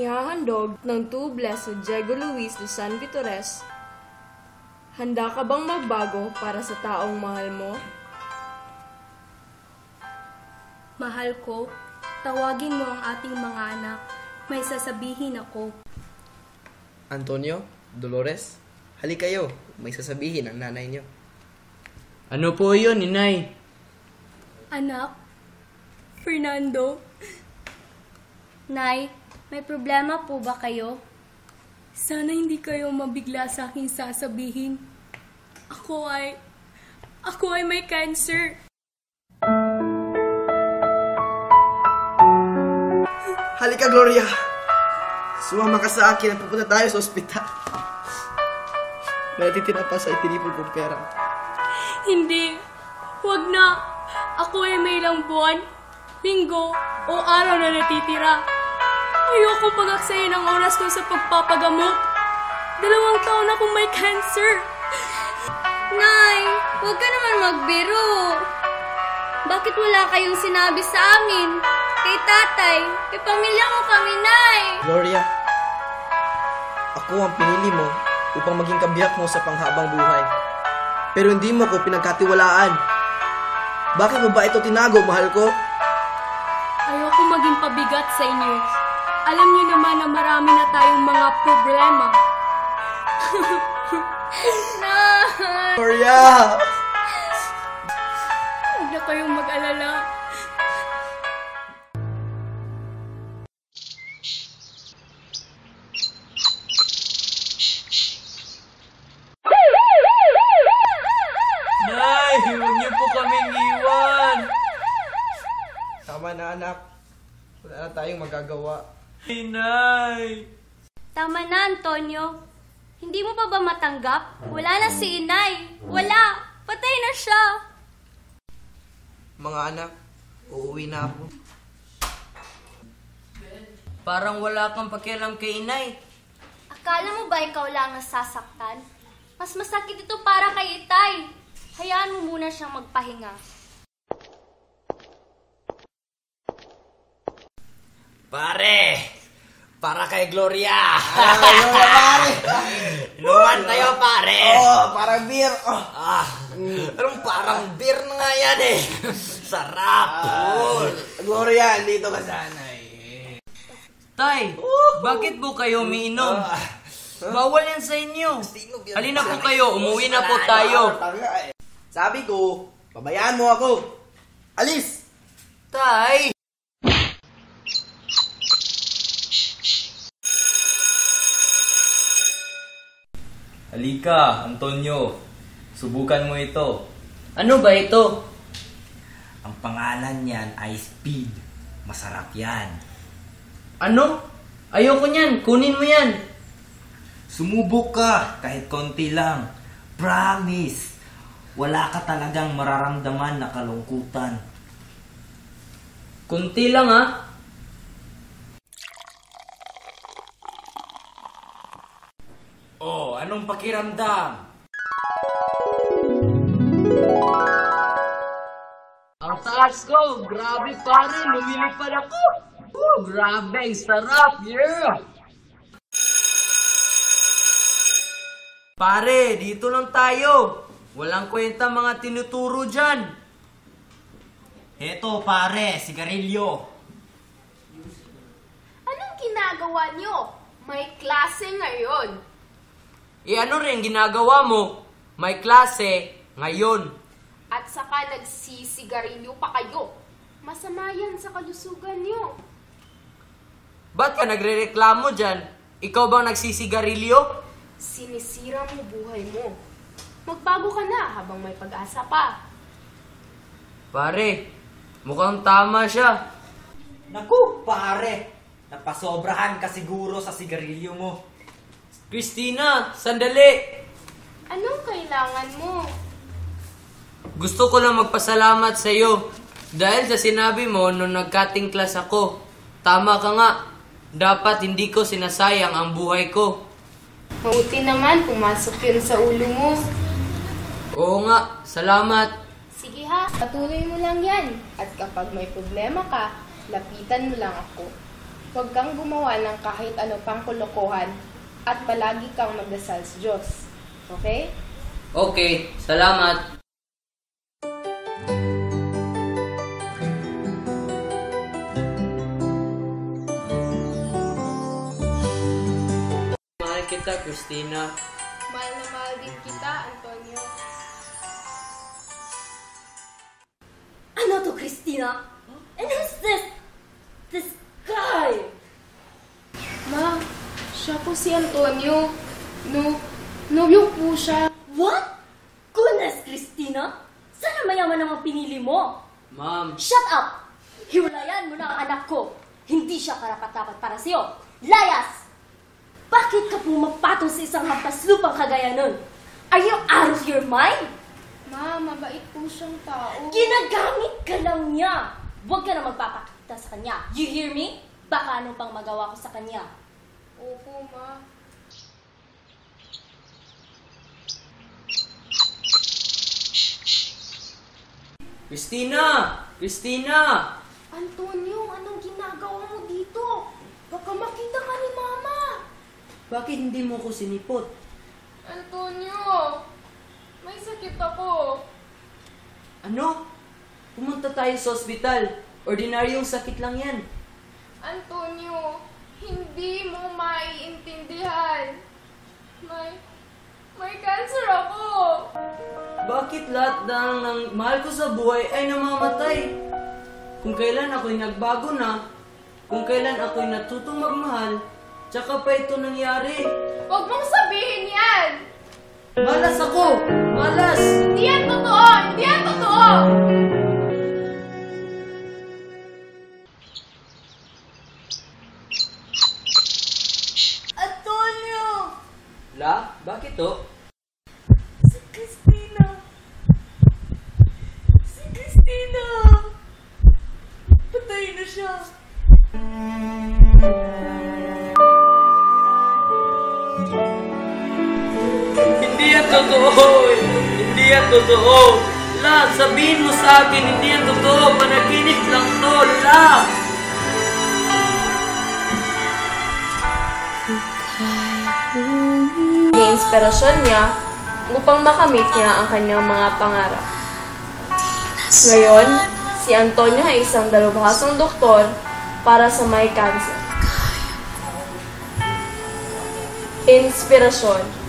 Ihahandog ng tubles ni Diego Luis de San Vitores. Handa ka bang magbago para sa taong mahal mo? Mahal ko, tawagin mo ang ating mga anak. May sasabihin ako. Antonio, Dolores, halik kayo. May sasabihin ang nanay niyo. Ano po yun, inay? Anak, Fernando. Nay, may problema po ba kayo? Sana hindi kayo mabigla sa aking sasabihin. Ako ay may cancer. Halika, Gloria. Sumama ka sa akin at pupunta tayo sa ospital. May natitira pa sa itinipon kong pera. Hindi. Huwag na. Ako ay may ilang buwan, linggo, o araw na natitira. Ayoko pag-aksayin ang oras ko sa pagpapagamot. 2 taon na akong may cancer. Nay, huwag ka naman magbiro. Bakit wala kayong sinabi sa amin? Kay tatay, kay pamilya mo kami, Nay. Gloria, ako ang pinili mo upang maging kabiyak mo sa panghabang buhay. Pero hindi mo ko pinagkatiwalaan. Bakit mo ba ito tinago, mahal ko? Ayoko maging pabigat sa inyo. Alam niyo naman na marami na tayong mga problema. Nay! Gloria! Huwag na kayong mag-alala. Nay, huwag niyo po kaming iwan. Tama na, anak. Wala na tayong magagawa. Inay. Tama na, Antonio. Hindi mo pa ba matanggap? Wala na si inay. Wala. Patay na siya. Mga anak, uuwi na ako. Parang wala kang pakialam kay inay. Akala mo ba ikaw lang nasasaktan? Mas masakit ito para kay itay. Hayaan mo muna siyang magpahinga. Pare! Para kay Gloria! Gloria, pare! Inuman tayo, pare! Parang beer! Parang beer na nga yan eh! Sarap! Gloria, dito ka sana eh. Tay, bakit po kayo umiinom? Bawal yan sa inyo. Halina po kayo, umuwi na po tayo. Sabi ko, pabayaan mo ako. Alis! Tay! Halika, Antonio. Subukan mo ito. Ano ba ito? Ang pangalan niyan ay Speed. Masarap yan. Ano? Ayoko niyan, kunin mo yan. Sumubok ka, kahit konti lang. Promise. Wala ka talagang mararamdaman na kalungkutan. Kunti lang ha. Oh, anong pakiramdam? Ang taas ko, grabe pare, lumilipad ako. Grabe, ang sarap, yeah! Pare, dito lang tayo. Walang kwenta mga tinuturo dyan. Heto pare, sigarilyo. Anong ginagawa niyo? May klase ngayon. Ano rin ginagawa mo? May klase ngayon. At saka nagsisigarilyo pa kayo. Masama yan sa kalusugan niyo. Ba't ka nagre-reklamo dyan? Ikaw bang nagsisigarilyo? Sinisira mo buhay mo. Magbago ka na habang may pag-asa pa. Pare, mukhang tama siya. Naku, pare. Napasobrahan ka siguro sa sigarilyo mo. Christina, sandali! Anong kailangan mo? Gusto ko lang magpasalamat sa iyo dahil sa sinabi mo nung nag-cutting class ako. Tama ka nga. Dapat hindi ko sinasayang ang buhay ko. Mabuti naman pumasok yun sa ulo mo. Oo nga, salamat. Sige ha, patuloy mo lang yan. At kapag may problema ka, lapitan mo lang ako. Huwag kang gumawa ng kahit ano pang kalokohan at palagi kang magdasal sa Diyos. Okay? Okay, salamat. Mahal kita, Christina. Mahal na mahal din kita, Antonio. Ano to, Christina? And who's this? This guy? Ma, siya po si Antonio. Nobyo po siya. What? Goodness, Christina? Sana mayaman ang pinili mo. Ma'am, Shut up! Hiwalayan mo na ang anak ko. Hindi siya karapat-dapat para sa'yo. Layas! Bakit ka pumapatong sa isang hampaslupang kagaya nun? Are you out of your mind? Ma, mabait po siyang tao. Ginagamit ka lang niya. Huwag ka na magpapakita sa kanya. You hear me? Baka anong pang magawa ko sa kanya. Opo, Ma. Christina! Christina! Antonio, anong ginagawa mo dito? Baka makita ka ni Mama. Bakit hindi mo ko sinipot? Antonio, may sakit ako. Ano? Pumunta tayo sa ospital. Ordinaryong sakit lang yan. Antonio, hindi mo maiintindihan. May cancer ako. Bakit lahat ng mahal ko sa buhay ay namamatay? Kung kailan ako'y nagbago na, kung kailan ako'y natutong magmahal, tsaka pa ito nangyari. Huwag mong sabihin yan. Malas ako! Malas! Hindi yan totoo. Hindi yan totoo. Antonio! La, bakit to? Si Christina! Si Christina! Patay na siya. Hindi yan totoo! Hindi yan totoo! La, sabihin mo sa akin, hindi yan totoo! Panaginip lang to, La! Naging inspirasyon niya upang makamit niya ang kanyang mga pangarap. Ngayon, si Antonio ay isang dalubhasang doktor para sa may cancer. Inspirasyon.